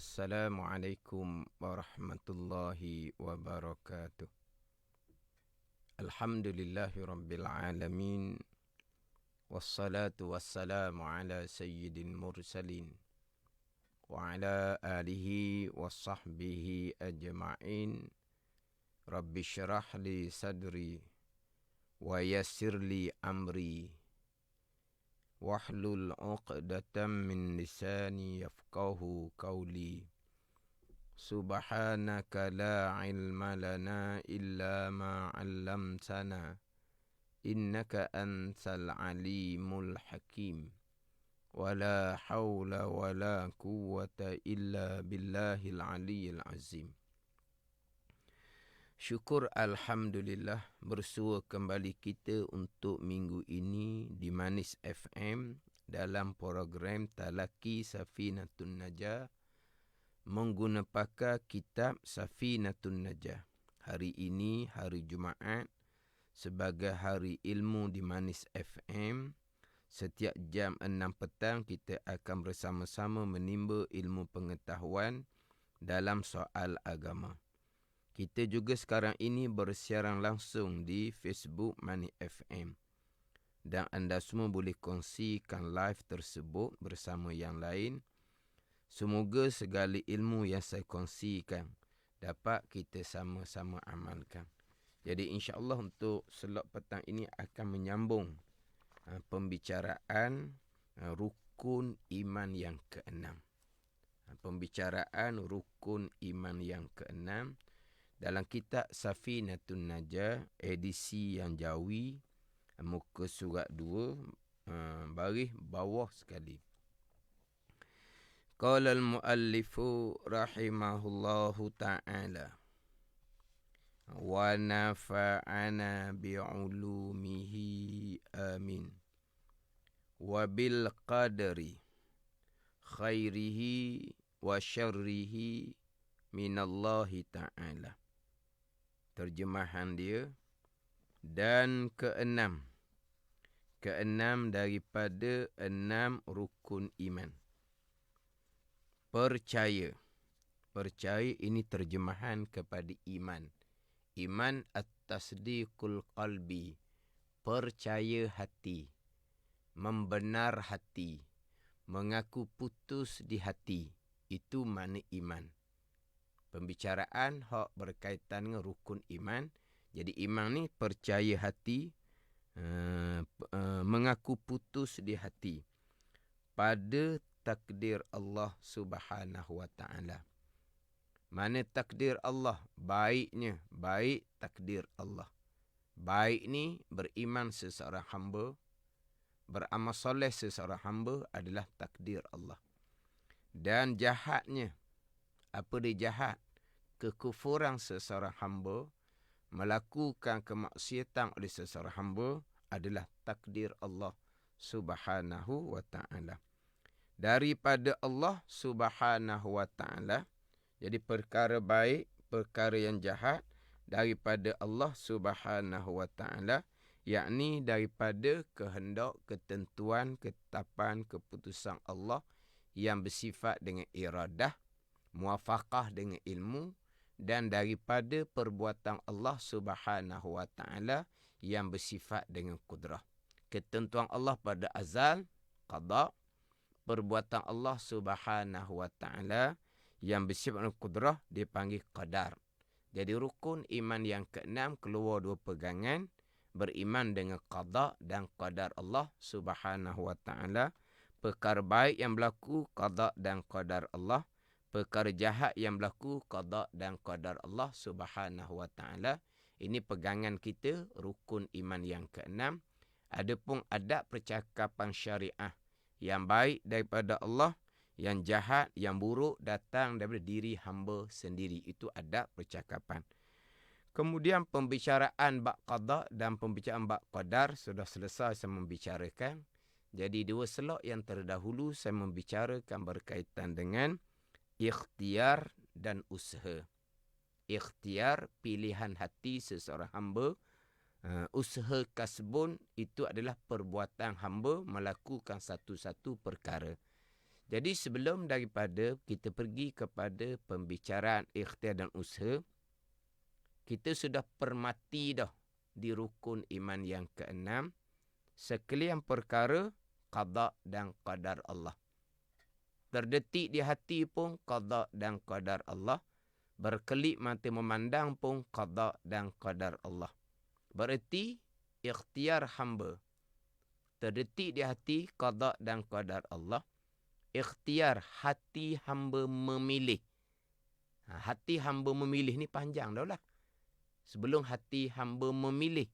Assalamualaikum warahmatullahi wabarakatuh. Alhamdulillahi rabbil alamin. Wassalatu wassalamu ala sayyidil mursalin wa ala alihi wa sahbihi ajma'in. Rabbi syrah li sadri wa yassir li amri wahlul 'uqdatam min lisani yafqahu qawli. Subhanaka la ilma lana illa ma 'allamtana innaka antal alimul hakim. Wala haula wala quwwata illa billahil aliyyil azim. Syukur alhamdulillah, bersua kembali kita untuk minggu ini di Manis FM dalam program Talaki Safinatun Najah menggunakan kitab Safinatun Najah. Hari ini hari Jumaat sebagai hari ilmu di Manis FM. Setiap jam 6 petang kita akan bersama-sama menimba ilmu pengetahuan dalam soal agama. Kita juga sekarang ini bersiaran langsung di Facebook Manis FM. Dan anda semua boleh kongsikan live tersebut bersama yang lain. Semoga segala ilmu yang saya kongsikan dapat kita sama-sama amalkan. Jadi insya-Allah untuk slot petang ini akan menyambung pembicaraan rukun iman yang keenam. Pembicaraan rukun iman yang keenam dalam kitab Safinatun Najah edisi yang Jawi, muka surat 2, baris bawah sekali. Qala al-muallifu rahimahullahu ta'ala wa nafa'ana bi'ulumihi amin wa bil qadri khairihi wa syarrihi minallahi ta'ala. Terjemahan dia, dan keenam daripada 6 rukun iman. Percaya ini terjemahan kepada iman. Iman at-tasdiqul qalbi, percaya hati, membenar hati, mengaku putus di hati. Itu makna iman. Pembicaraan hak berkaitan dengan rukun iman. Jadi iman ni percaya hati, mengaku putus di hati pada takdir Allah Subhanahu wa ta'ala. Mana takdir Allah? Baiknya, baik takdir Allah. Baik ni beriman seseorang hamba, beramal soleh seseorang hamba adalah takdir Allah. Dan jahatnya, apa dia jahat? Kekufuran seseorang hamba, melakukan kemaksiatan oleh seseorang hamba adalah takdir Allah Subhanahu wa ta'ala. Daripada Allah Subhanahu wa ta'ala. Jadi perkara baik, perkara yang jahat daripada Allah Subhanahu wa ta'ala, yakni daripada kehendak, ketentuan, ketetapan, keputusan Allah yang bersifat dengan iradah, muwafaqah dengan ilmu, dan daripada perbuatan Allah Subhanahu wa ta'ala yang bersifat dengan kudrah. Ketentuan Allah pada azal, qada. Perbuatan Allah Subhanahu wa ta'ala yang bersifat dengan kudrah dipanggil qadar. Jadi rukun iman yang keenam keluar 2 pegangan. Beriman dengan qada dan qadar Allah Subhanahu wa ta'ala. Perkara baik yang berlaku, qada dan qadar Allah. Perkara jahat yang berlaku, qada dan qadar Allah Subhanahu wa ta'ala. Ini pegangan kita, rukun iman yang keenam. Adapun adab percakapan syariah, yang baik daripada Allah, yang jahat, yang buruk datang daripada diri hamba sendiri. Itu adab percakapan. Kemudian pembicaraan bab qada dan pembicaraan bab qadar sudah selesai saya membicarakan. Jadi 2 slot yang terdahulu saya membicarakan berkaitan dengan ikhtiar dan usaha. Ikhtiar, pilihan hati seseorang hamba. Usaha kasbun itu adalah perbuatan hamba melakukan satu-satu perkara. Jadi sebelum daripada kita pergi kepada pembicaraan ikhtiar dan usaha, kita sudah permati dah di rukun iman yang keenam, sekalian perkara qada dan qadar Allah. Terdetik di hati pun qada dan qadar Allah. Berkelip mata memandang pun qada dan qadar Allah. Bererti ikhtiar hamba. Terdetik di hati qada dan qadar Allah. Ikhtiar hati hamba memilih. Hati hamba memilih ni panjang dah lah. Sebelum hati hamba memilih,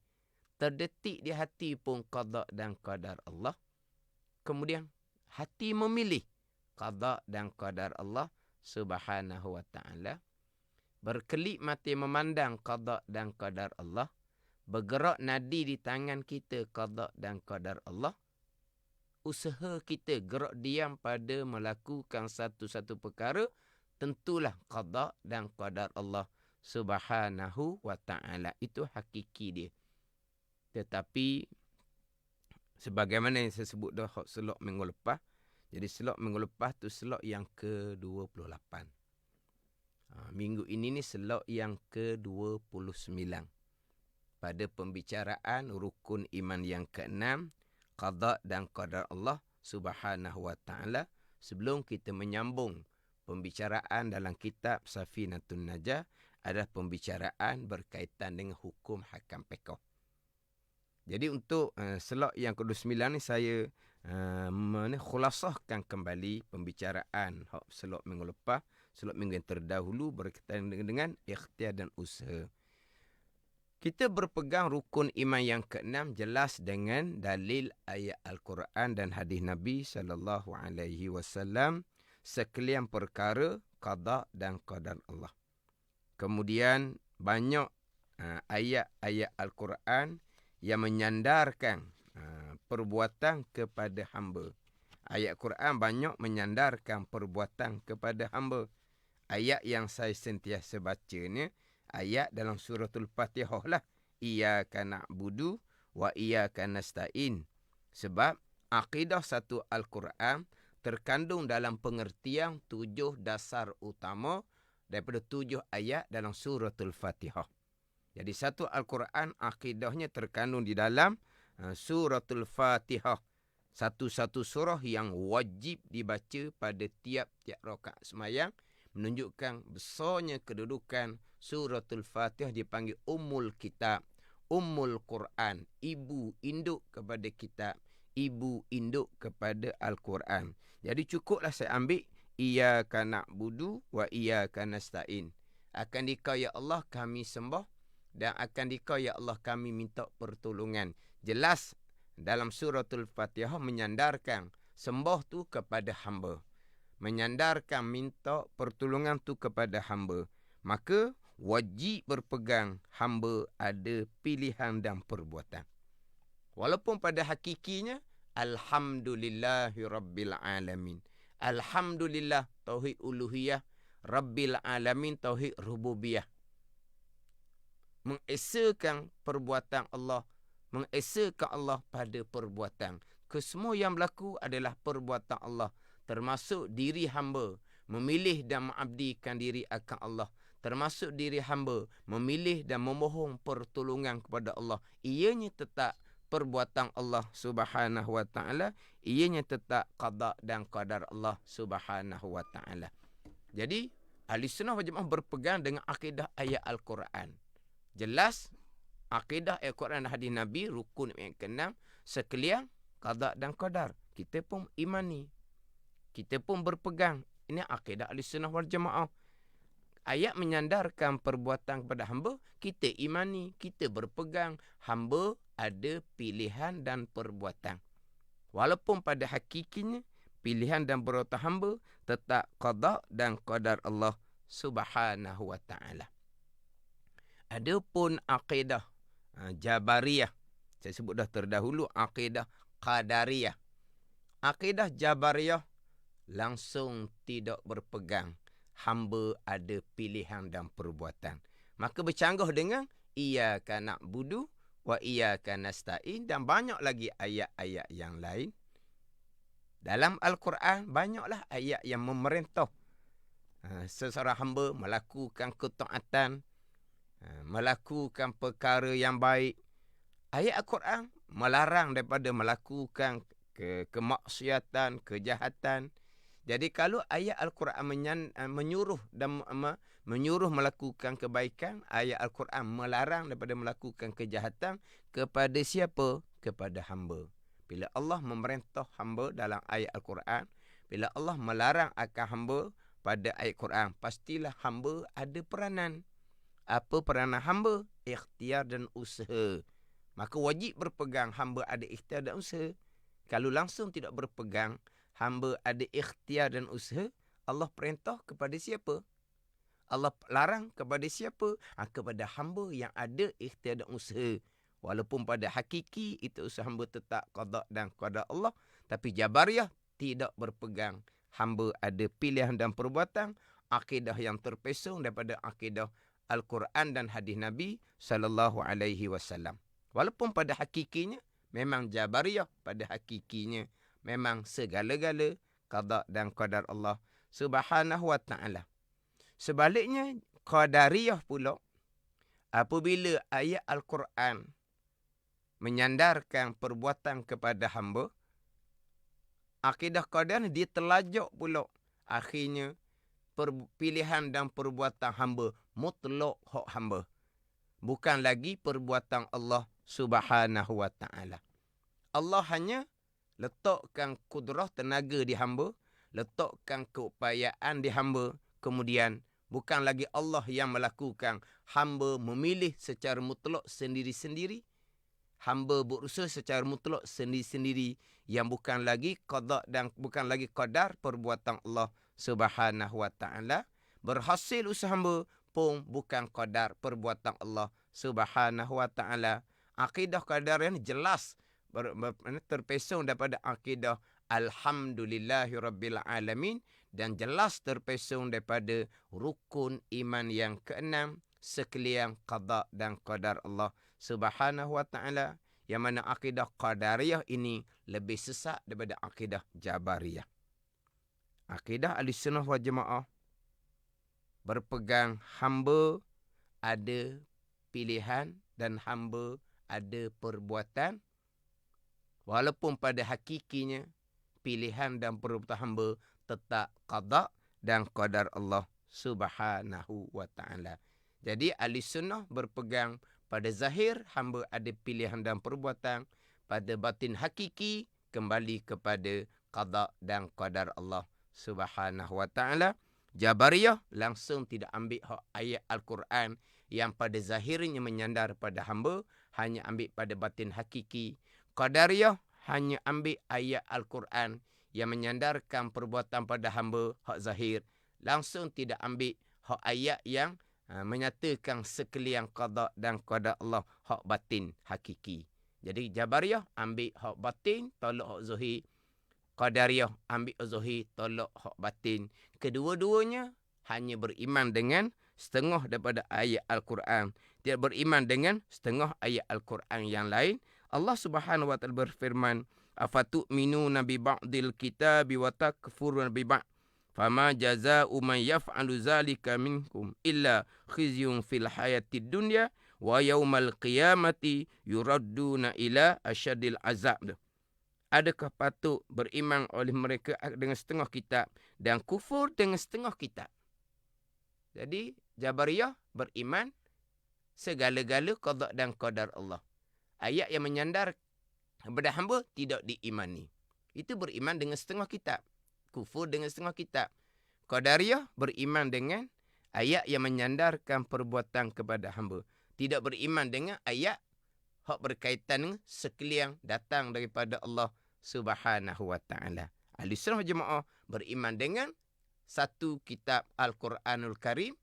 terdetik di hati pun qada dan qadar Allah. Kemudian hati memilih qada dan qadar Allah Subhanahu wa ta'ala. Berkelip mata memandang qada dan qadar Allah. Bergerak nadi di tangan kita qada dan qadar Allah. Usaha kita gerak diam pada melakukan satu-satu perkara, tentulah qada dan qadar Allah Subhanahu wa ta'ala. Itu hakiki dia. Tetapi sebagaimana yang saya sebut dah selok minggu lepas. Jadi selok minggu lepas tu selok yang ke-28. Minggu ini ni selok yang ke-29. Pada pembicaraan rukun iman yang ke-6, qada dan qadar Allah Subhanahu wa ta'ala. Sebelum kita menyambung pembicaraan dalam kitab Safinatun Najah, adalah pembicaraan berkaitan dengan hukum hakam pekoh. Jadi untuk selok yang ke-29 ni saya khulasahkan kembali pembicaraan selok minggu lepas, selok minggu yang terdahulu berkaitan dengan ikhtiar dan usaha. Kita berpegang rukun iman yang ke-6 jelas dengan dalil ayat Al-Quran dan hadis Nabi SAW, sekalian perkara qada dan qadar Allah. Kemudian banyak ayat-ayat Al-Quran yang menyandarkan perbuatan kepada hamba. Ayat Quran banyak menyandarkan perbuatan kepada hamba. Ayat yang saya sentiasa baca ni, ayat dalam suratul Fatihah lah. Iyyaka na'budu wa iyyaka nasta'in. Sebab akidah satu Al-Quran terkandung dalam pengertian 7 dasar utama daripada 7 ayat dalam suratul Fatihah. Jadi satu Al-Quran akidahnya terkandung di dalam suratul Fatihah. Satu-satu surah yang wajib dibaca pada tiap-tiap rakaat sembahyang, menunjukkan besarnya kedudukan suratul Fatihah. Dipanggil Ummul Kitab, Ummul Quran, ibu induk kepada kitab, ibu induk kepada Al-Quran. Jadi cukuplah saya ambil iyyaka na'budu wa iyyaka nasta'in. Akan dikau ya Allah kami sembah, dan akan dikau ya Allah kami minta pertolongan. Jelas dalam suratul Fatihah menyandarkan sembah tu kepada hamba, menyandarkan minta pertolongan tu kepada hamba. Maka wajib berpegang hamba ada pilihan dan perbuatan. Walaupun pada hakikinya alhamdulillahi rabbil alamin. Alhamdulillah tauhid uluhiyah, rabbil alamin tauhid rububiyah. Mengesakan perbuatan Allah, mengesakan Allah pada perbuatan. Kesemua yang berlaku adalah perbuatan Allah, termasuk diri hamba memilih dan mengabdikan diri akan Allah, termasuk diri hamba memilih dan memohon pertolongan kepada Allah. Ianya tetap perbuatan Allah Subhanahu wa ta'ala, ianya tetap qada dan qadar Allah Subhanahu wa ta'ala. Jadi ahli sunnah wal jamaah berpegang dengan akidah ayat Al-Quran. Jelas akidah Al-Quran dan hadis Nabi, rukun yang ke-6, sekalian qada dan qadar. Kita pun imani, kita pun berpegang. Ini akidah ahli sunnah wal jamaah. Ayat menyandarkan perbuatan kepada hamba, kita imani, kita berpegang. Hamba ada pilihan dan perbuatan. Walaupun pada hakikinya pilihan dan perbuatan hamba tetap qada dan qadar Allah Subhanahu wa ta'ala. Adapun akidah Jabariyah, saya sebut dah terdahulu akidah Qadariyah. Akidah Jabariyah langsung tidak berpegang hamba ada pilihan dan perbuatan. Maka bercanggah dengan iyyaka na'budu wa iyyaka nasta'in dan banyak lagi ayat-ayat yang lain. Dalam Al-Quran banyaklah ayat yang memerintah seseorang hamba melakukan ketaatan, melakukan perkara yang baik. Ayat Al-Quran melarang daripada melakukan kemaksiatan, kejahatan. Jadi kalau ayat Al-Quran menyuruh dan menyuruh melakukan kebaikan, ayat Al-Quran melarang daripada melakukan kejahatan kepada siapa? Kepada hamba. Bila Allah memerintah hamba dalam ayat Al-Quran, bila Allah melarang akan hamba pada ayat Quran, pastilah hamba ada peranan. Apa peranan hamba? Ikhtiar dan usaha. Maka wajib berpegang hamba ada ikhtiar dan usaha. Kalau langsung tidak berpegang, hamba ada ikhtiar dan usaha, Allah perintah kepada siapa? Allah larang kepada siapa? Kepada hamba yang ada ikhtiar dan usaha. Walaupun pada hakiki itu usaha hamba tetap qada dan qada Allah, tapi Jabariyah tidak berpegang. Hamba ada pilihan dan perbuatan, akidah yang terpesong daripada akidah Al-Quran dan hadis Nabi sallallahu alaihi wasallam. Walaupun pada hakikinya memang Jabariyah, pada hakikinya memang segala-gala qada dan qadar Allah Subhanahu wa taala. Sebaliknya Qadariyah pula, apabila ayat Al-Quran menyandarkan perbuatan kepada hamba, akidah Qadar dia terlajak pula. Akhirnya pilihan dan perbuatan hamba mutlak hak hamba. Bukan lagi perbuatan Allah Subhanahu wa taala. Allah hanya letakkan kudrah tenaga di hamba, letakkan keupayaan di hamba, kemudian bukan lagi Allah yang melakukan, hamba memilih secara mutlak sendiri-sendiri, hamba berusaha secara mutlak sendiri-sendiri, yang bukan lagi qada dan bukan lagi qadar perbuatan Allah Subhanahu wa taala. Berhasil usaha hamba pun bukan qadar perbuatan Allah Subhanahu wa taala. Akidah qadar yang jelas terpesong daripada akidah Alhamdulillahirabbil alamin, dan jelas terpesong daripada rukun iman yang keenam, sekalian qada dan qadar Allah Subhanahu wa taala, yang mana akidah Qadariyah ini lebih sesak daripada akidah Jabariyah. Akidah Ahlussunnah wal Jamaah berpegang hamba ada pilihan dan hamba ada perbuatan, walaupun pada hakikinya pilihan dan perbuatan hamba tetap qada dan qadar Allah Subhanahu wa taala. Jadi Ahlussunnah berpegang pada zahir hamba ada pilihan dan perbuatan, pada batin hakiki kembali kepada qada dan qadar Allah Subhanahu wa taala. Jabariyah langsung tidak ambil hak ayat Al-Quran yang pada zahirnya menyandar pada hamba, hanya ambil pada batin hakiki. Qadariyah hanya ambil ayat Al-Quran yang menyandarkan perbuatan pada hamba, hak zahir, langsung tidak ambil hak ayat yang menyatakan sekalian qada dan qada Allah, hak batin hakiki. Jadi Jabariyah ambil hak batin, tolak hak zahir. Qadariyah ambil hak zahir, tolak hak batin. Kedua-duanya hanya beriman dengan setengah daripada ayat Al-Quran, tidak beriman dengan setengah ayat Al-Quran yang lain. Allah Subhanahu wa taala berfirman, afatu'minuna bi ba'dil kitabi wa takfuruna bi ba'd, fama jazaa'u man yaf'alu zalika minkum illa khizyun fil hayatid dunya wa yaumal qiyamati yuradduna ila asyadil azab. Adakah patut beriman oleh mereka dengan setengah kitab dan kufur dengan setengah kitab? Jadi Jabariyah beriman segala-gala qada dan qadar Allah. Ayat yang menyandar kepada hamba tidak diimani. Itu beriman dengan setengah kitab. Kufur dengan setengah kitab. Qadariyah beriman dengan ayat yang menyandarkan perbuatan kepada hamba. Tidak beriman dengan ayat hak berkaitan dengan sekalian datang daripada Allah Subhanahu wa taala. Ahlussunnah wal Jamaah beriman dengan satu kitab Al-Quranul Karim,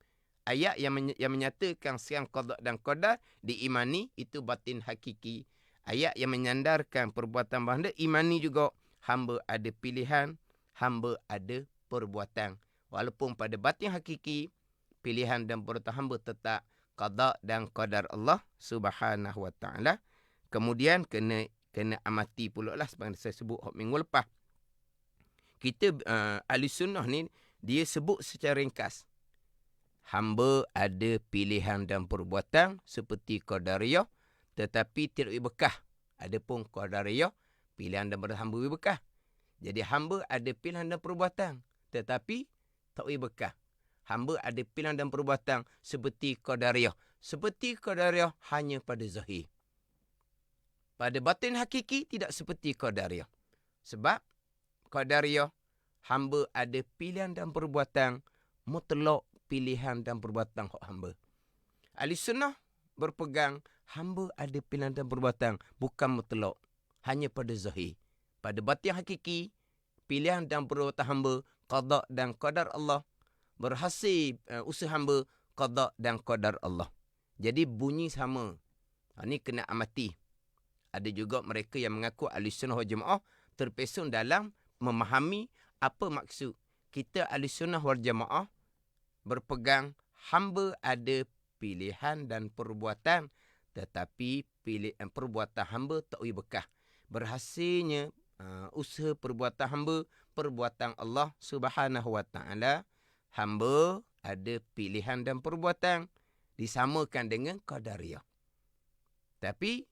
ayat yang menyatakan siang qada dan qadar diimani, itu batin hakiki. Ayat yang menyandarkan perbuatan bahagia imani juga, hamba ada pilihan, hamba ada perbuatan. Walaupun pada batin hakiki pilihan dan perbuatan hamba tetap qada dan qadar Allah Subhanahu wa taala. Kemudian kena amati pula lah seperti saya sebut minggu lepas. Kita ahli sunnah ni, dia sebut secara ringkas. Hamba ada pilihan dan perbuatan seperti Qadariyah, tetapi tidak berkah. Adapun Qadariyah, pilihan dan perbuatan hamba berkah. Jadi hamba ada pilihan dan perbuatan, tetapi tak berkah. Hamba ada pilihan dan perbuatan seperti Qadariyah. Seperti Qadariyah hanya pada zahir. Pada batin hakiki tidak seperti Qadariyah. Sebab Qadariyah, hamba ada pilihan dan perbuatan mutlak, pilihan dan perbuatan hak hamba. Ahli sunnah berpegang hamba ada pilihan dan perbuatan bukan mutlak, hanya pada zahir. Pada batin hakiki, pilihan dan perbuatan hamba qada dan qadar Allah, berhasil usaha hamba qada dan qadar Allah. Jadi bunyi sama. Ini kena amati. Ada juga mereka yang mengaku ahli sunnah wal jamaah terpesong dalam memahami apa maksud. Kita ahli sunnah wal jamaah berpegang hamba ada pilihan dan perbuatan, tetapi perbuatan hamba tak berkah. Berhasilnya usaha perbuatan hamba, perbuatan Allah Subhanahu wa taala, hamba ada pilihan dan perbuatan disamakan dengan Qadariyah. Tapi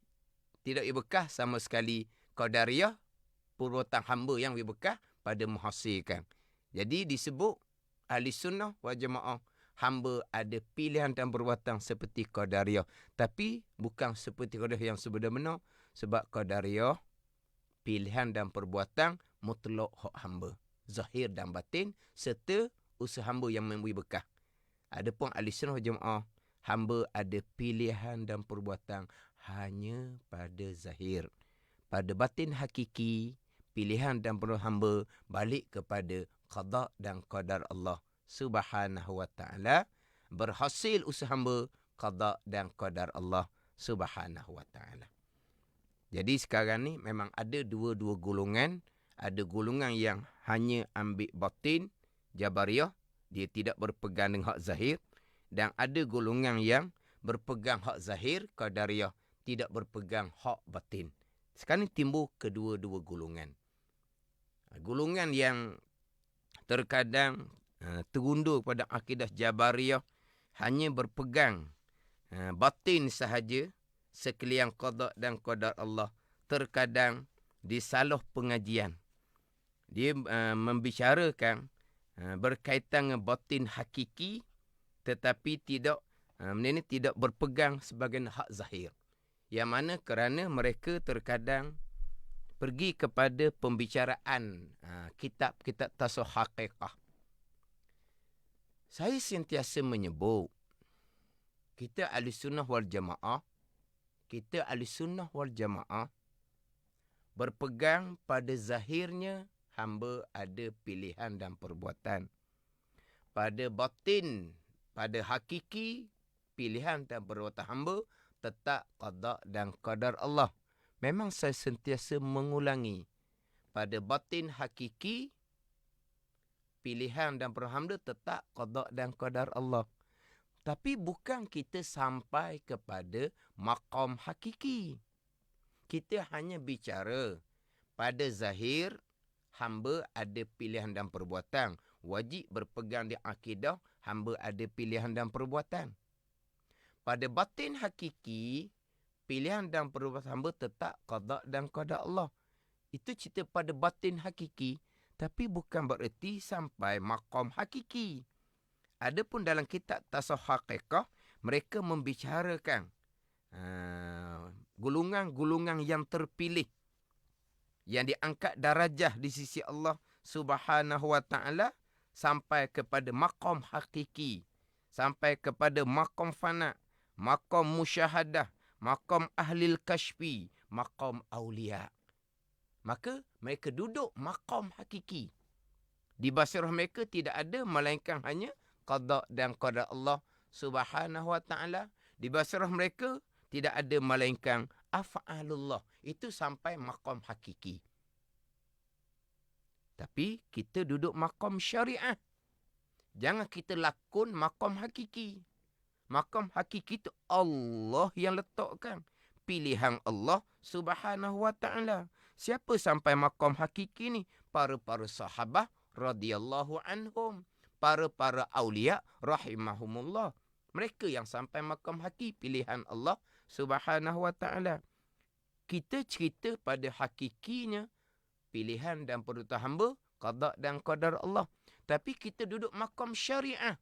tidak berkah sama sekali. Qadariyah, perbuatan hamba yang berkah pada menghasilkan. Jadi disebut ahli sunnah wal jamaah, hamba ada pilihan dan perbuatan seperti Qadariyah. Tapi bukan seperti Qadariyah yang sebenar-benar. Sebab Qadariyah, pilihan dan perbuatan mutlak hak hamba. Zahir dan batin serta usaha hamba yang memberi berkah. Adapun ahli sunnah wal jamaah, hamba ada pilihan dan perbuatan hanya pada zahir. Pada batin hakiki, pilihan dan perbuatan hamba balik kepada qada dan qadar Allah Subhanahu wa taala. Berhasil usaha hamba qada dan qadar Allah Subhanahu wa taala. Jadi sekarang ni memang ada dua-dua golongan. Ada golongan yang hanya ambil batin, Jabariyah, dia tidak berpegang dengan hak zahir. Dan ada golongan yang berpegang hak zahir, Qadariyah, tidak berpegang hak batin. Sekarang ni timbul kedua-dua golongan. Golongan yang terkadang terundur pada akidah Jabariyah, hanya berpegang batin sahaja, sekalian qada dan qadar Allah. Terkadang disalah pengajian. Dia membicarakan berkaitan dengan batin hakiki, tetapi tidak berpegang sebagai hak zahir. Yang mana kerana mereka terkadang pergi kepada pembicaraan kitab-kitab tasawuf haqiqah. Saya sentiasa menyebut, kita ahli sunnah wal jamaah, berpegang pada zahirnya hamba ada pilihan dan perbuatan. Pada batin, pada hakiki, pilihan dan perbuatan hamba tetap qada dan qadar Allah. Memang saya sentiasa mengulangi. Pada batin hakiki, pilihan dan perbuatan hamba tetap qada dan qadar Allah. Tapi bukan kita sampai kepada maqam hakiki. Kita hanya bicara pada zahir, hamba ada pilihan dan perbuatan. Wajib berpegang di akidah, hamba ada pilihan dan perbuatan. Pada batin hakiki, pilihan dan perbuatan hamba tetap qada dan qada Allah. Itu cerita pada batin hakiki. Tapi bukan bererti sampai maqam hakiki. Adapun dalam kitab tasawuf haqiqah, mereka membicarakan golongan-golongan yang terpilih, yang diangkat darajah di sisi Allah Subhanahu wa taala sampai kepada maqam hakiki, sampai kepada maqam fana, maqam musyahadah, maqam ahlil kashfi, maqam awliya. Maka mereka duduk maqam hakiki. Di basirah mereka tidak ada melainkan hanya qada dan qadar Allah Subhanahu wa taala. Di basirah mereka tidak ada melainkan af'alullah. Itu sampai maqam hakiki. Tapi kita duduk maqam syariah. Jangan kita lakon maqam hakiki. Maqam hakiki itu Allah yang letakkan. Pilihan Allah Subhanahu wa taala. Siapa sampai maqam hakiki ni? Para-para sahabat radhiyallahu anhum. Para-para awliya rahimahumullah. Mereka yang sampai maqam hakiki pilihan Allah Subhanahu wa ta'ala. Kita cerita pada hakikinya pilihan dan perintah hamba, qada dan qadar Allah. Tapi kita duduk maqam syariah.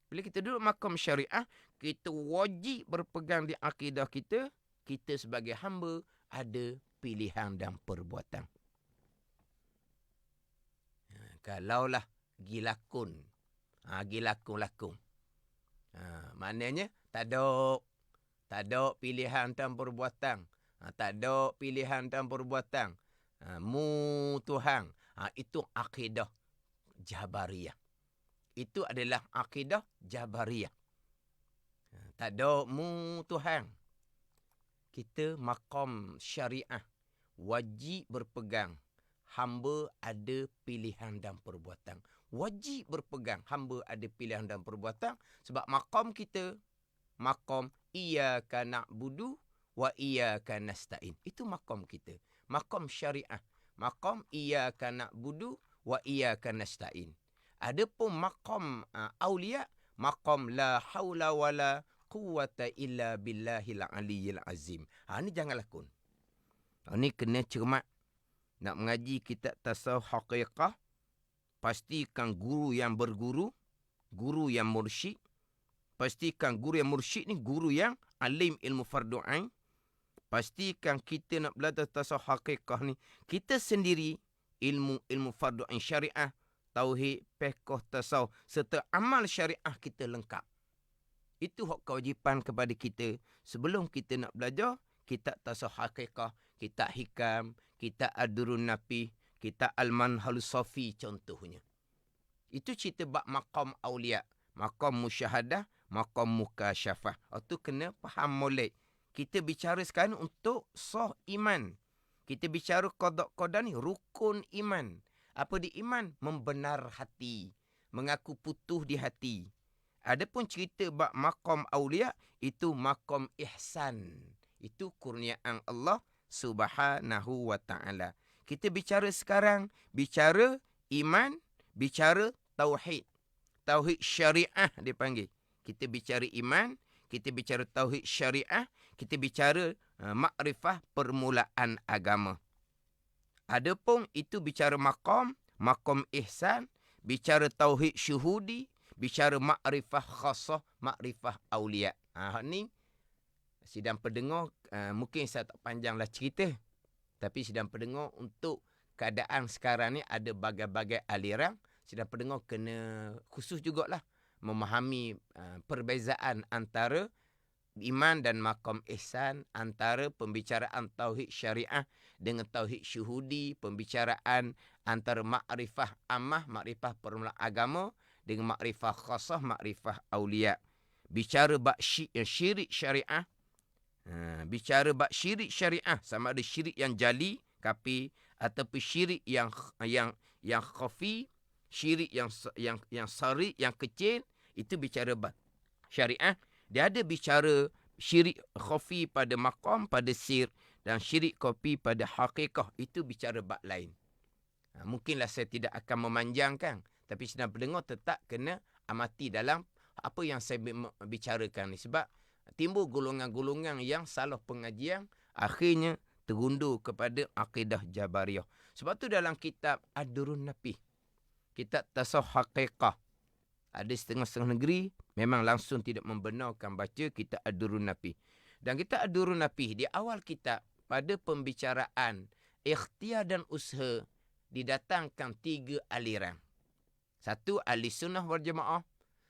Bila kita duduk maqam syariah, kita wajib berpegang di akidah kita. Kita sebagai hamba ada pilihan dan perbuatan. Kalaulah gilakun. Gilakun-lakun. Maknanya tak ada pilihan dan perbuatan. Tak ada pilihan dan perbuatan. Mu Tuhan. Itu akidah Jabariyah. Itu adalah akidah Jabariyah. Tak ada mu Tuhan. Kita maqam syariah. Wajib berpegang. Hamba ada pilihan dan perbuatan. Wajib berpegang. Hamba ada pilihan dan perbuatan. Sebab maqam kita, maqam iyyaka na'budu wa iyyaka nasta'in. Itu maqam kita. Maqam syariah. Maqam iyyaka na'budu wa iyyaka nasta'in. Adapun maqam awliya, maqam la haula wala quwwata illa billahil aliyyil azim. Ni jangan lakon. Ni kena cermat. Nak mengaji kitab tasawuf haqiqah, pastikan guru yang berguru, guru yang mursyid. Pastikan guru yang mursyid ni guru yang alim ilmu fardu ain. Pastikan kita nak belajar tasawuf haqiqah ni, kita sendiri ilmu fardu ain syariah, tauhid, fiqh, tasawuf serta amal syariah kita lengkap. Itu hak kewajipan kepada kita sebelum kita nak belajar kitab tasawuf haqiqah, kitab hikam, kitab ad-durrun napih, kitab al-manhalus safi contohnya. Itu cerita bab maqam awliya, maqam musyahadah, maqam mukasyafah. Itu kena faham molek. Kita bicara sekarang untuk sah iman. Kita bicara qada ni rukun iman. Apa di iman? Membenar hati, mengaku putuh di hati. Adapun cerita bab maqam awliya, itu maqam ihsan. Itu kurniaan Allah Subhanahu wa ta'ala. Kita bicara sekarang, bicara iman, bicara tauhid. Tauhid syariah dipanggil. Kita bicara iman, kita bicara tauhid syariah, kita bicara makrifah permulaan agama. Adapun itu bicara maqam ihsan, bicara tauhid syuhudi, bicara makrifah khassah, makrifah awliya. Ni sidang pendengar, mungkin saya tak panjanglah cerita. Tapi sidang pendengar untuk keadaan sekarang ni ada bagai-bagai aliran. Sidang pendengar kena khusus jugalah memahami perbezaan antara iman dan maqam ihsan, antara pembicaraan tauhid syariah dengan tauhid syuhudi, pembicaraan antara makrifah ammah, makrifah permulaan agama dengan makrifah khassah, makrifah awliya. Bicara bab syirik syariah, bicara bab syirik syariah, sama ada syirik yang jali, kapi, ataupun syirik yang khafi, syirik yang sari, yang kecil, itu bicara bab syariah. Dia ada bicara syirik khafi pada maqam, pada sir, dan syirik khafi pada haqiqah. Itu bicara bab lain. Mungkinlah saya tidak akan memanjangkan, tapi sedang pendengar tetap kena amati dalam apa yang saya bicarakan ni. Sebab timbul golongan-golongan yang salah pengajian, akhirnya terundur kepada akidah Jabariyah. Sebab tu dalam kitab ad-durrun napih, kitab tasawuf haqiqah, ada setengah-setengah negeri memang langsung tidak membenarkan baca kitab ad-durrun napih. Dan kitab ad-durrun napih di awal kitab, pada pembicaraan ikhtiar dan usaha, didatangkan 3 aliran. Satu ahli sunnah wal jamaah,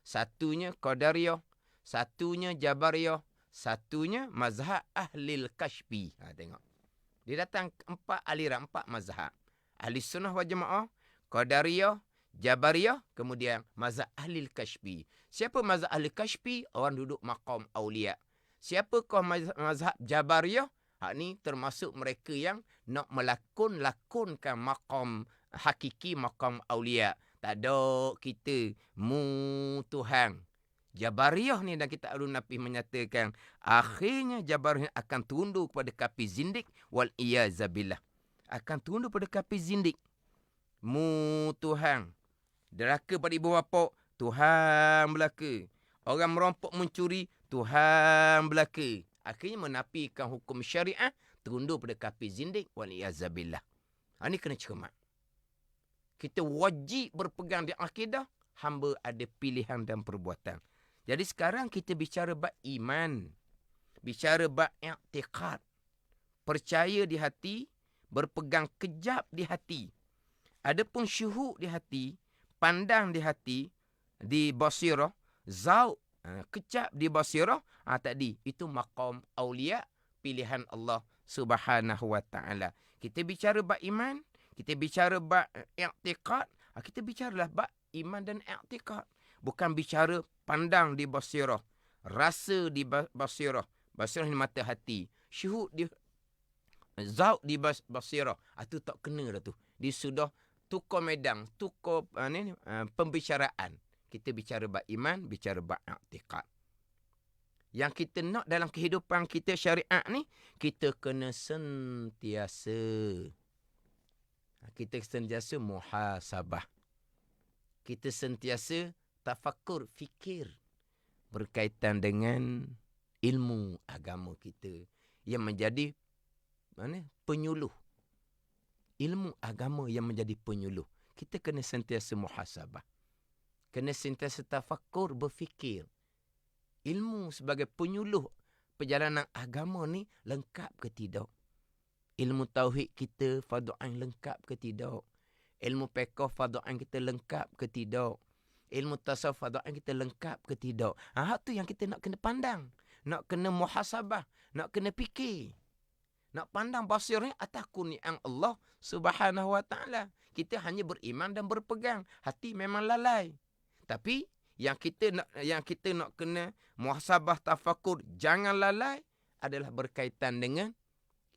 satunya qadariyah, satunya Jabariyah, satunya mazhab ahlil kashfi. Tengok. Dia datang 4 aliran, 4 mazhab. Ahli sunnah wal jamaah, qadariyah, Jabariyah, kemudian mazhab ahlil kashfi. Siapa mazhab ahlil kashfi? Orang duduk maqam awliya. Siapakah mazhab Jabariyah? Ni termasuk mereka yang nak lakonkan maqam hakiki, maqam awliya. Tak ada kita mu Tuhan. Jabariyah ni dan kitab ad-durrun napih menyatakan akhirnya Jabariyah akan tunduk kepada kafir zindik wal iyazabillah. akan tunduk pada kafir zindik. Mu Tuhan. Deraka pada ibu bapa, Tuhan belaka. Orang merompok mencuri, Tuhan belaka. Akhirnya menafikan hukum syariah, tunduk pada kafir zindik. Waliyazabillah. Ini kena cermat. Kita wajib berpegang di akidah, hamba ada pilihan dan perbuatan. Jadi sekarang kita bicara bab iman. Bicara bab i'tiqad. Percaya di hati, berpegang kejap di hati. Adapun syuhud di hati, pandang di hati, di basirah, zauq, kejap di basirah, tadi itu maqam aulia, pilihan Allah Subhanahu wa taala. Kita bicara bab iman, kita bicara bab i'tiqad, kita bicaralah bab iman dan i'tiqad. Bukan bicara pandang di basirah, rasa di basirah. Basirah ni mata hati. Syuhud di zauq di basirah. Itu tak kena dah tu. Dia sudah tukar medang, tukar pembicaraan. Kita bicara bab iman, bicara bab i'tiqad. Yang kita nak dalam kehidupan kita syariat ni, kita kena sentiasa. Kita sentiasa muhasabah. Kita sentiasa tafakkur, fikir berkaitan dengan ilmu agama kita yang menjadi penyuluh. Ilmu agama yang menjadi penyuluh. Kita kena sentiasa muhasabah. Kena sentiasa tafakkur, berfikir. Ilmu sebagai penyuluh perjalanan agama ni lengkap ke tidak? Ilmu tauhid kita fardu ain lengkap ke tidak? Ilmu fiqh fardu ain kita lengkap ke tidak? Ilmu tasawuf fardu ain kita lengkap ke tidak? Tu yang kita nak kena pandang. Nak kena muhasabah. Nak kena fikir. Nak pandang basirnya atas kurniaan Allah Subhanahu wa taala. Kita hanya beriman dan berpegang. Hati memang lalai. Tapi yang kita nak kena muhasabah, tafakur, jangan lalai adalah berkaitan dengan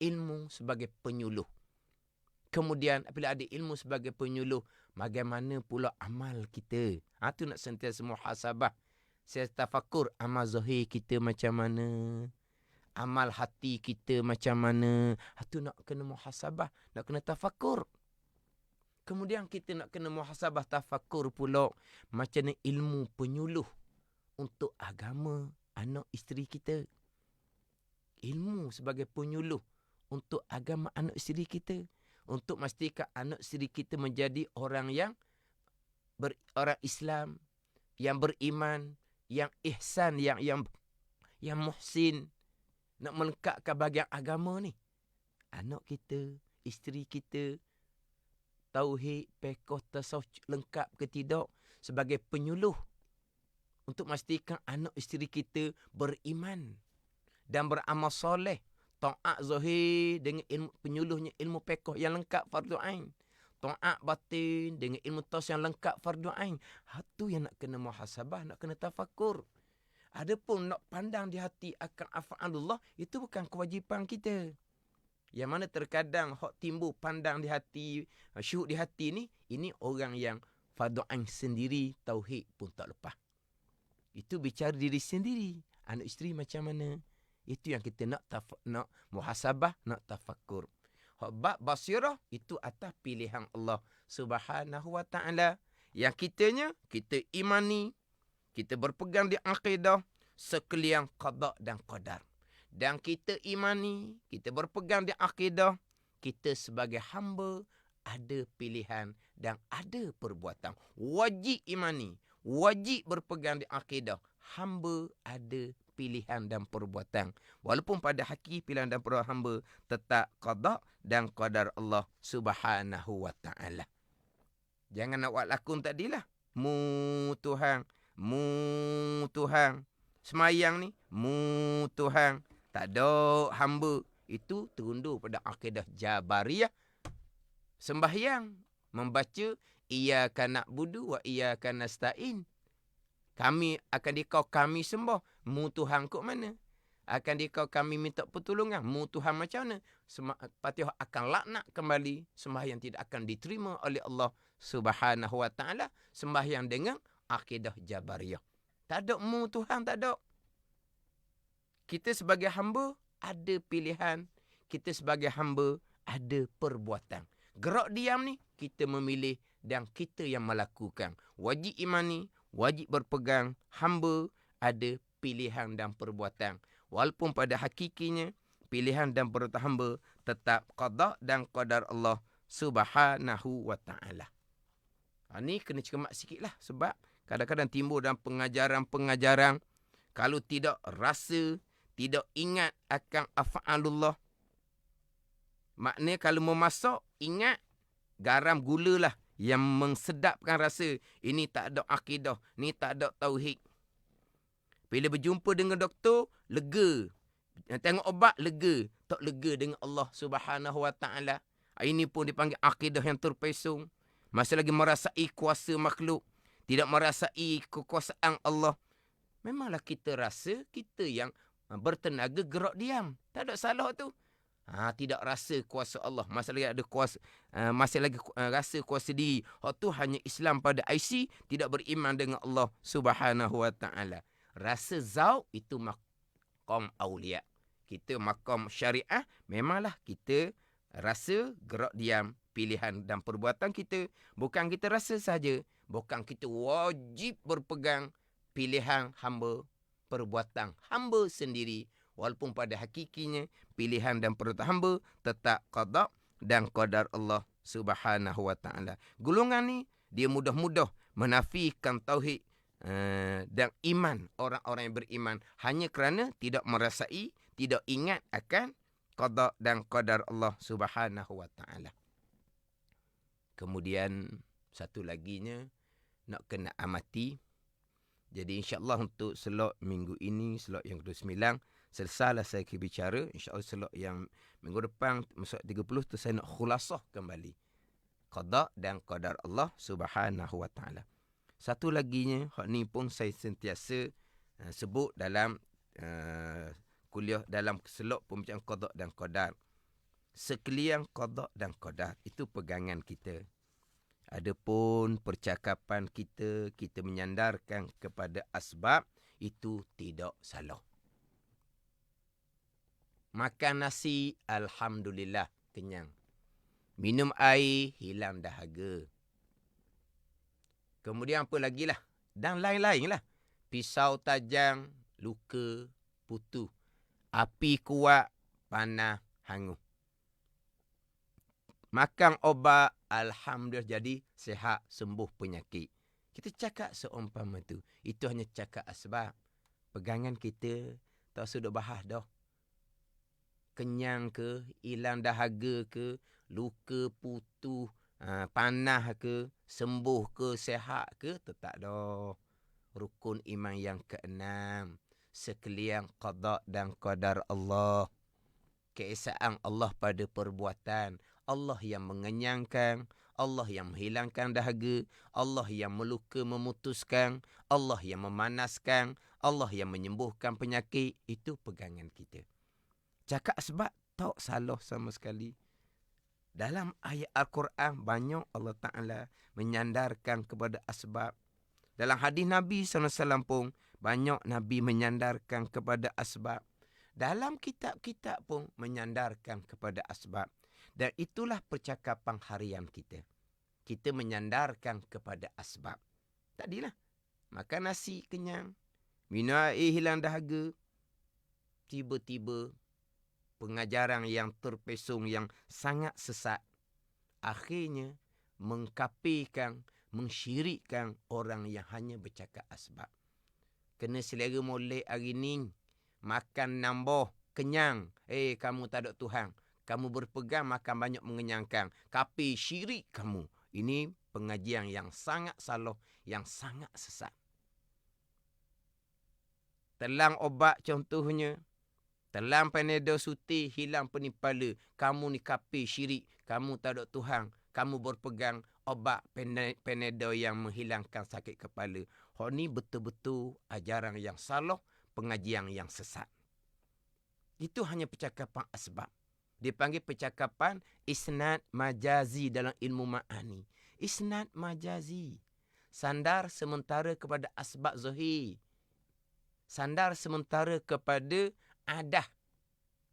ilmu sebagai penyuluh. Kemudian apabila ada ilmu sebagai penyuluh, bagaimana pula amal kita? Tu nak sentiasa muhasabah. Saya tafakur amal zahir kita macam mana? Amal hati kita macam mana? Itu nak kena muhasabah, nak kena tafakur. Kemudian kita nak kena muhasabah, tafakur pula macam mana ilmu penyuluh untuk agama anak isteri kita. Ilmu sebagai penyuluh untuk agama anak isteri kita. Untuk memastikan anak isteri kita menjadi orang yang orang Islam, yang beriman, yang ihsan, yang muhsin. Nak melengkapkan bahagian agama ni. Anak kita, isteri kita, tauhid, fiqh, tasawuf lengkap ke tidak sebagai penyuluh. Untuk memastikan anak isteri kita beriman dan beramal soleh. Ta'at zahir dengan ilmu penyuluhnya ilmu fiqh yang lengkap fardu ain. Ta'at batin dengan ilmu tasawuf yang lengkap fardu ain. Itu yang nak kena muhasabah, nak kena tafakur. Adapun nak pandang di hati akan af'alullah, itu bukan kewajipan kita. Yang mana terkadang hak timbul pandang di hati, syuhud di hati ni, ini orang yang fardu ain sendiri, tauhid pun tak lepas. Itu bicara diri sendiri. Anak isteri macam mana? Itu yang kita nak muhasabah, nak tafakur. Hak bab basirah, itu atas pilihan Allah Subhanahu wa ta'ala. Yang kita imani, kita berpegang di akidah sekalian qada dan qadar. Dan kita imani, kita berpegang di akidah, kita sebagai hamba ada pilihan dan ada perbuatan. Wajib imani, wajib berpegang di akidah. Hamba ada pilihan dan perbuatan. Walaupun pada hakiki pilihan dan perbuatan hamba tetap qada dan qadar Allah Subhanahu wa ta'ala. Jangan nak buat lakon tadilah. Mu Tuhan. Semayang ni, mu Tuhan. Tak ada hamba. Itu terundur pada akidah Jabariyah. Sembahyang. Membaca, Iyyaka na'budu wa iyyaka nasta'in. Kami akan dikau kami sembah. Mu Tuhan kok mana? Akan dikau kami minta pertolongan. Mu Tuhan macam mana? Fatihah akan laknat kembali. Sembahyang tidak akan diterima oleh Allah Subhanahu wa ta'ala. Sembahyang dengan akidah Jabariyah. Tak ada mu Tuhan, tak ada. Kita sebagai hamba ada pilihan. Kita sebagai hamba ada perbuatan. Gerak diam ni kita memilih dan kita yang melakukan. Wajib imani, wajib berpegang, hamba ada pilihan dan perbuatan. Walaupun pada hakikinya pilihan dan perbuatan hamba tetap qada dan qadar Allah Subhanahu wa ta'ala. Ni kena cermat sikitlah sebab kadang-kadang timbul dalam pengajaran-pengajaran kalau tidak rasa, tidak ingat akan af'alullah. Maknanya kalau memasak, ingat garam gula lah yang mengsedapkan rasa. Ini tak ada akidah, ni tak ada tauhid. Bila berjumpa dengan doktor, lega. Tengok obat, lega. Tak lega dengan Allah Subhanahu wa ta'ala. Ini pun dipanggil akidah yang terpesong. Masih lagi merasai kuasa makhluk. Tidak merasai kekuasaan Allah. Memanglah kita rasa kita yang bertenaga gerak diam. Tak ada salah tu. Tidak rasa kuasa Allah. Masih lagi ada kuasa, rasa kuasa diri. Hak tu hanya Islam pada IC. Tidak beriman dengan Allah Subhanahu wa ta'ala. Rasa zauk itu maqam awliya. Kita maqam syariah. Memanglah kita rasa gerak diam. Pilihan dan perbuatan kita. Bukan kita rasa saja. Bukan kita wajib berpegang pilihan hamba, perbuatan hamba sendiri. Walaupun pada hakikinya pilihan dan perbuatan hamba tetap qada dan qadar Allah Subhanahu wa ta'ala. Golongan ni dia mudah-mudah menafikan tauhid dan iman orang-orang yang beriman hanya kerana tidak merasai, tidak ingat akan qada dan qadar Allah Subhanahu wa ta'ala. Kemudian satu laginya nak kena amati. Jadi insya-Allah untuk slot minggu ini, slot yang ke-9, selesailah saya bicara. InsyaAllah slot yang minggu depan, slot 30 tu saya nak khulasah kembali. Qada dan qadar Allah Subhanahu wa ta'ala. Satu laginya, hak ni pun saya sentiasa sebut dalam kuliah, dalam slot pembacaan qada dan qadar. Sekalian qada dan qadar itu pegangan kita. Adapun percakapan kita menyandarkan kepada asbab, itu tidak salah. Makan nasi, alhamdulillah, kenyang. Minum air, hilang dahaga. Kemudian apa lagi lah? Dan lain-lain lah. Pisau tajam, luka, putus. Api kuat, panah, hangus. Makan obat, alhamdulillah jadi sihat, sembuh penyakit. Kita cakap seumpama tu. Itu hanya cakap asbab. Pegangan kita tak sudah bahas dah. Kenyang ke, hilang dahaga ke, luka, putus, panah ke, sembuh ke, sihat ke, tetap dah. Rukun iman yang ke-6. Sekalian qada dan qadar Allah. Keesaan Allah pada perbuatan. Allah yang mengenyangkan, Allah yang menghilangkan dahaga, Allah yang meluka memutuskan, Allah yang memanaskan, Allah yang menyembuhkan penyakit. Itu pegangan kita. Cakap sebab tak salah sama sekali. Dalam ayat Al-Quran banyak Allah Ta'ala menyandarkan kepada asbab. Dalam hadis Nabi SAW pun banyak Nabi menyandarkan kepada asbab. Dalam kitab-kitab pun menyandarkan kepada asbab. Dan itulah percakapan harian kita. Kita menyandarkan kepada asbab. Tadilah, makan nasi kenyang, minum air hilang dahaga. Tiba-tiba, pengajaran yang terpesong, yang sangat sesat. Akhirnya, mengkafirkan, mensyirikkan orang yang hanya bercakap asbab. Kena selera molek hari ni. Makan nambah, kenyang. Kamu tak ada Tuhan. Kamu berpegang makan banyak mengenyangkan. Kafir, syirik kamu. Ini pengajian yang sangat salah, yang sangat sesat. Telang obat contohnya. Telang Panadol Suti, hilang pening kepala. Kamu ni kafir, syirik. Kamu tak ada Tuhan. Kamu berpegang obat Panadol yang menghilangkan sakit kepala. Hak ni betul-betul ajaran yang salah, pengajian yang sesat. Itu hanya percakapan asbab. Dipanggil percakapan isnad majazi dalam ilmu ma'ani. Isnad majazi. Sandar sementara kepada asbab zahir. Sandar sementara kepada adah.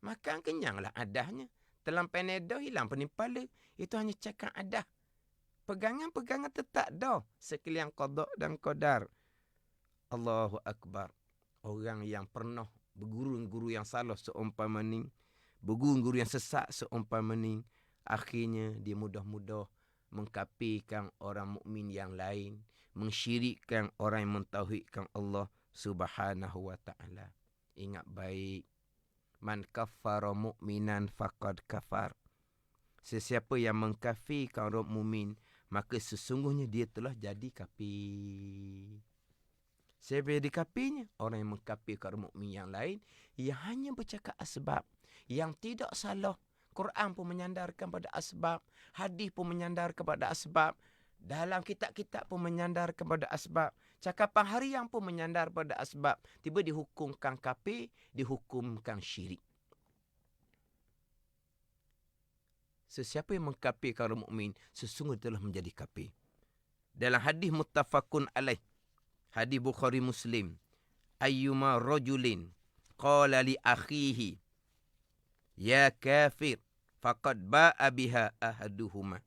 Makan kenyanglah adahnya. telan Panadol hilang pening kepala. Itu hanya cakap adah. Pegangan-pegangan tetap dah. Sekalian qada dan qadar. Allahu Akbar. Orang yang pernah berguru-guru yang salah seumpama ni, berguru-guru yang sesat seumpama ni, akhirnya dia mudah-mudah mengkafirkan orang mukmin yang lain, mensyirikkan orang yang mentauhidkan Allah Subhanahu wa taala. Ingat baik, man kaffara mu'minan faqad kafar. Sesiapa yang mengkafirkan orang mukmin, maka sesungguhnya dia telah jadi kafir. Siapa yang dikafirnya? Orang yang mengkafirkan orang mukmin yang lain, yang hanya bercakap asbab, yang tidak salah. Quran pun menyandarkan pada asbab, hadis pun menyandarkan pada asbab, dalam kitab-kitab pun menyandarkan pada asbab, cakapan harian pun menyandar pada asbab. Tiba dihukumkan kafir, dihukumkan syirik. Sesiapa yang mengkafirkan orang mukmin, sesungguhnya telah menjadi kafir. Dalam hadis muttafaqun alaih, hadis Bukhari Muslim, ayyuma rajulin qala li akhihi ya kafir faqad ba'a biha ahaduhuma.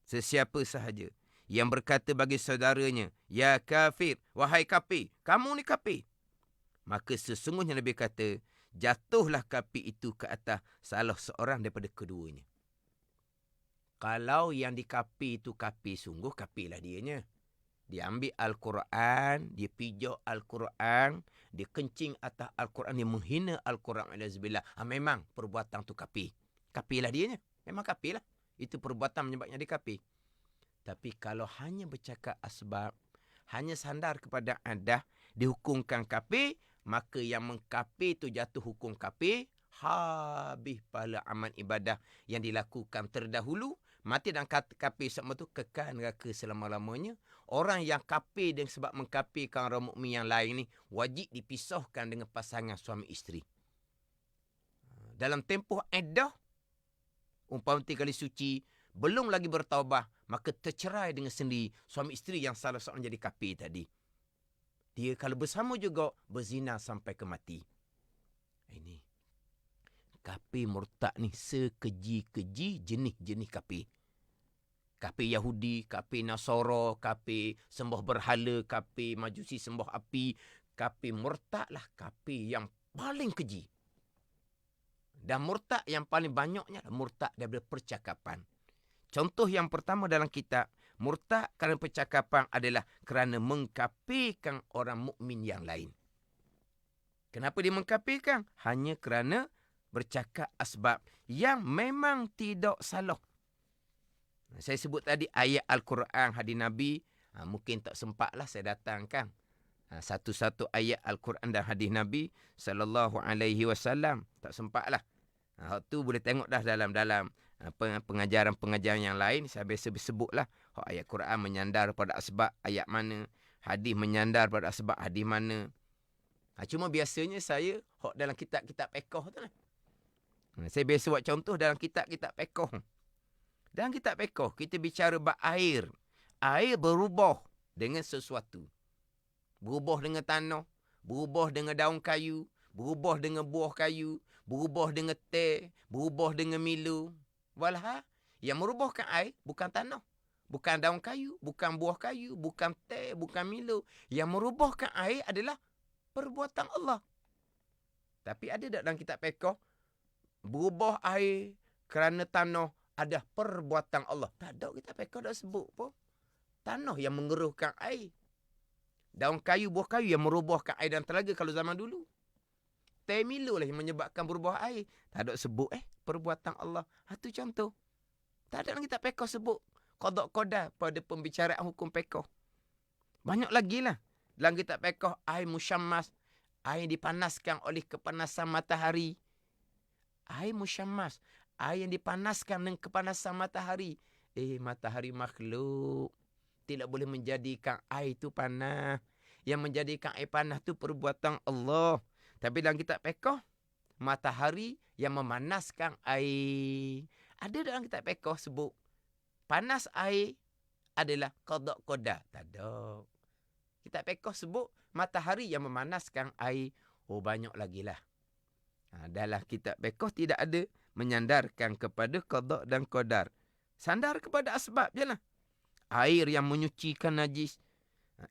Sesiapa sahaja yang berkata bagi saudaranya, ya kafir, wahai kafir, kamu ni kafir, maka sesungguhnya Nabi kata, jatuhlah kafir itu ke atas salah seorang daripada keduanya. Kalau yang dikafir itu kafir sungguh, kafirlah dianya. Dia ambil Al-Quran, dia pijak Al-Quran, dia kencing atas Al-Quran, dia menghina Al-Quran. Memang perbuatan tu kafir. Kafirlah dianya. Memang kafirlah. Itu perbuatan menyebabnya dia kafir. Tapi kalau hanya bercakap asbab, hanya sandar kepada adah, dihukumkan kafir, maka yang mengkafir itu jatuh hukum kafir, habis pahala amal ibadah yang dilakukan terdahulu, mati dan kafir sama tu kekal neraka selama-lamanya. Orang yang kafir dengan sebab mengkafirkan orang mukmin yang lain ni, wajib dipisahkan dengan pasangan suami isteri. Dalam tempoh iddah, umpama 3 kali suci, belum lagi bertaubat, maka tercerai dengan sendiri suami isteri yang salah seorang jadi kafir tadi. Dia kalau bersama juga berzina sampai ke mati. Ini kafir murtad ni sekeji-keji jenis-jenis kafir. Kafir Yahudi, kafir Nasara, kafir sembah berhala, kafir Majusi sembah api, kafir murtad lah kafir yang paling keji. Dan murtad yang paling banyaknya murtad daripada percakapan. Contoh yang pertama dalam kitab, murtad kerana percakapan adalah kerana mengkafirkan orang mukmin yang lain. Kenapa dia mengkafirkan? Hanya kerana bercakap asbab yang memang tidak salah. Saya sebut tadi ayat Al-Quran, hadis Nabi, mungkin tak sempatlah saya datangkan satu-satu ayat Al-Quran dan hadis Nabi sallallahu alaihi wasallam, tak sempatlah. Tu boleh tengok dah dalam pengajaran-pengajaran yang lain. Saya biasa sebutlah ayat Quran menyandar pada asbab ayat mana, hadis menyandar pada asbab hadis mana. Cuma biasanya saya dalam kitab-kitab fiqh tu lah. Saya biasa buat contoh dalam kitab-kitab fiqh. Dalam kitab fiqh kita bicara bab air. Air berubah dengan sesuatu. Berubah dengan tanah, berubah dengan daun kayu, berubah dengan buah kayu, berubah dengan teh, berubah dengan Milo. Walha, yang merubahkan air bukan tanah, bukan daun kayu, bukan buah kayu, bukan teh, bukan Milo. Yang merubahkan air adalah perbuatan Allah. Tapi ada tak dalam kitab fiqh berubah air kerana tanah ada perbuatan Allah? Tak ada, kitab fiqh dah sebut pun. Tanah yang mengeruhkan air. Daun kayu, buah kayu yang merubahkan air dan telaga kalau zaman dulu. Teh Milo lah yang menyebabkan berubah air. Tak ada sebut perbuatan Allah. Itu contoh. Tak ada dalam kitab fiqh sebut qada qadar pada pembicaraan hukum fiqh. Banyak lagi lah. Dalam kitab fiqh air musyammas, air dipanaskan oleh kepanasan matahari. Air musyammas, air yang dipanaskan dengan kepanasan matahari. Matahari makhluk. Tidak boleh menjadikan air itu panas. Yang menjadikan air panas itu perbuatan Allah. Tapi dalam kitab fiqh, matahari yang memanaskan air. Ada dalam kitab fiqh sebut, panas air adalah qada qadar. Tak ada. Kitab fiqh sebut, matahari yang memanaskan air. Banyak lagi lah. Dalam kitab fiqh tidak ada menyandarkan kepada qada dan qadar. Sandar kepada asbab je lah. Air yang menyucikan najis.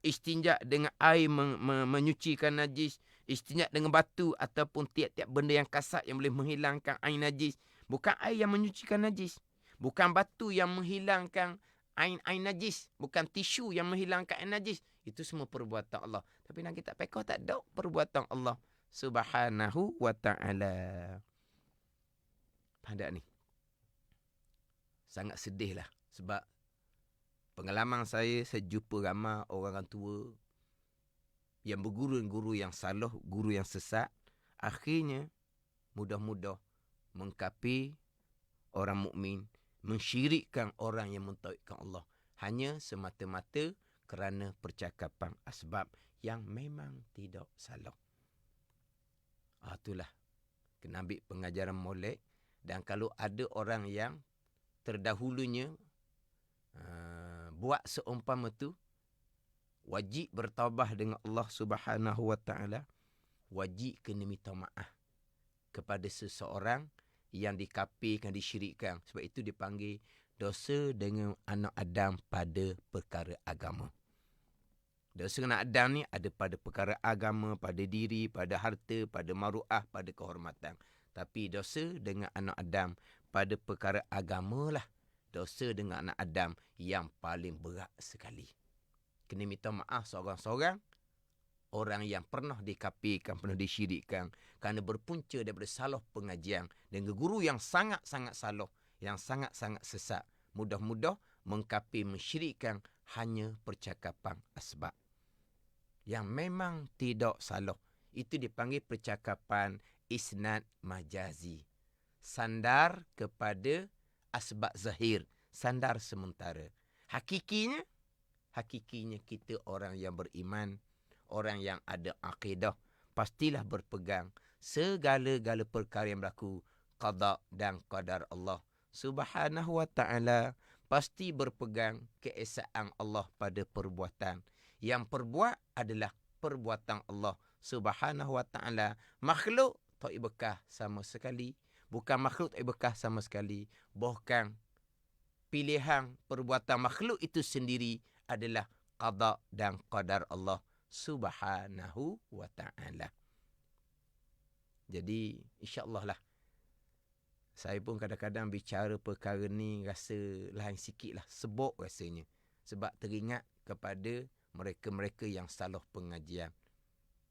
Istinja dengan air menyucikan najis. Istinja dengan batu ataupun tiap-tiap benda yang kasar yang boleh menghilangkan air najis. Bukan air yang menyucikan najis. Bukan batu yang menghilangkan air najis. Bukan tisu yang menghilangkan air najis. Itu semua perbuatan Allah. Tapi dalam kitab fiqh tak ada perbuatan Allah Subhanahu wa ta'ala. Pada ni. Sangat sedih lah. Sebab pengalaman saya jumpa ramai orang tua yang berguru-guru yang salah, guru yang sesat. Akhirnya, mudah-mudah mengkafir orang mukmin, mensyirikkan orang yang mentauhidkan Allah. Hanya semata-mata kerana percakapan asbab yang memang tidak salah. Itulah. Kena ambil pengajaran molek. Dan kalau ada orang yang terdahulunya buat seumpama tu, wajib bertaubat dengan Allah Subhanahu wa ta'ala. Wajib kena minta maaf kepada seseorang yang dikafirkan, disyirikkan. Sebab itu dipanggil dosa dengan anak Adam pada perkara agama. Dosa anak Adam ni ada pada perkara agama, pada diri, pada harta, pada maruah, pada kehormatan. Tapi dosa dengan anak Adam pada perkara agama lah. Dosa dengan anak Adam yang paling berat sekali. Kena minta maaf seorang-seorang orang yang pernah dikafirkan, pernah disyirikkan kerana berpunca daripada salah pengajian dengan guru yang sangat-sangat salah, yang sangat-sangat sesat. Mudah-mudah mengkafir, mensyirikkan hanya percakapan asbab yang memang tidak salah. Itu dipanggil percakapan isnad majazi. Sandar kepada asbab zahir. Sandar sementara. Hakikinya kita orang yang beriman, orang yang ada akidah, pastilah berpegang segala-gala perkara yang berlaku, qada dan qadar Allah Subhanahu wa ta'ala. Pasti berpegang keesaan Allah pada perbuatan. Yang perbuat adalah perbuatan Allah Subhanahu wa ta'ala. Makhluk tak berkah sama sekali. Bukan makhluk tak berkah sama sekali. Bahkan pilihan perbuatan makhluk itu sendiri adalah qada dan qadar Allah Subhanahu wa ta'ala. Jadi insya-Allah lah. Saya pun kadang-kadang bicara perkara ni rasa lain sikit lah. Sebab rasanya. Sebab teringat kepada mereka-mereka yang salah pengajian.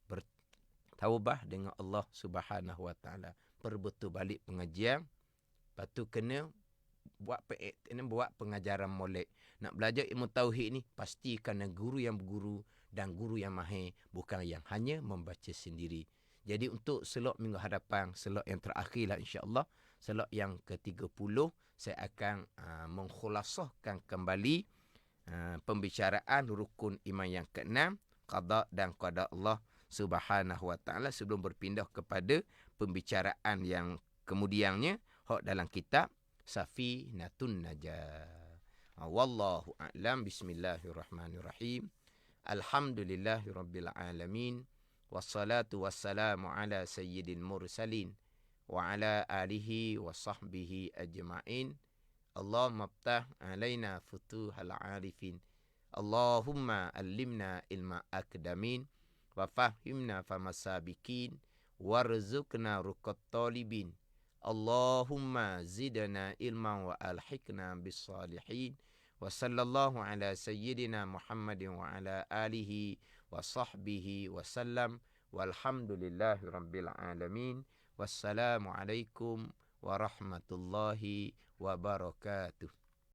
Bertaubah dengan Allah Subhanahu wa ta'ala. Perbetul balik pengajian. Lepas tu kena buat pengajaran molek. Nak belajar ilmu tauhid ni pasti kena guru yang berguru dan guru yang mahir, bukan yang hanya membaca sendiri. Jadi untuk slot minggu hadapan, slot yang terakhir lah insya-Allah, slot yang ke-30, saya akan mengkhulasahkan kembali pembicaraan rukun iman yang ke-6, qada dan qada Allah Subhanahu wa ta'ala, sebelum berpindah kepada pembicaraan yang kemudiannya hak dalam kitab Safinatun Najah. Wallahu a'lam. Bismillahirrahmanirrahim. Alhamdulillahirabbil alamin. Wassalatu wassalamu ala sayyidil mursalin wa ala alihi wa sahbihi ajma'in. Allahumma ftah alaina futuhal arifin. Allahumma allimna ilma akdamin wa fahimna famasabikin warzuqna ruqat talibin. Allahumma zidna ilman wa alhiqna bis salihin. Wa sallallahu ala sayyidina Muhammadin wa ala alihi wa sahbihi wa sallam. Walhamdulillahi rabbil alamin. Wassalamu alaikum warahmatullahi wabarakatuh.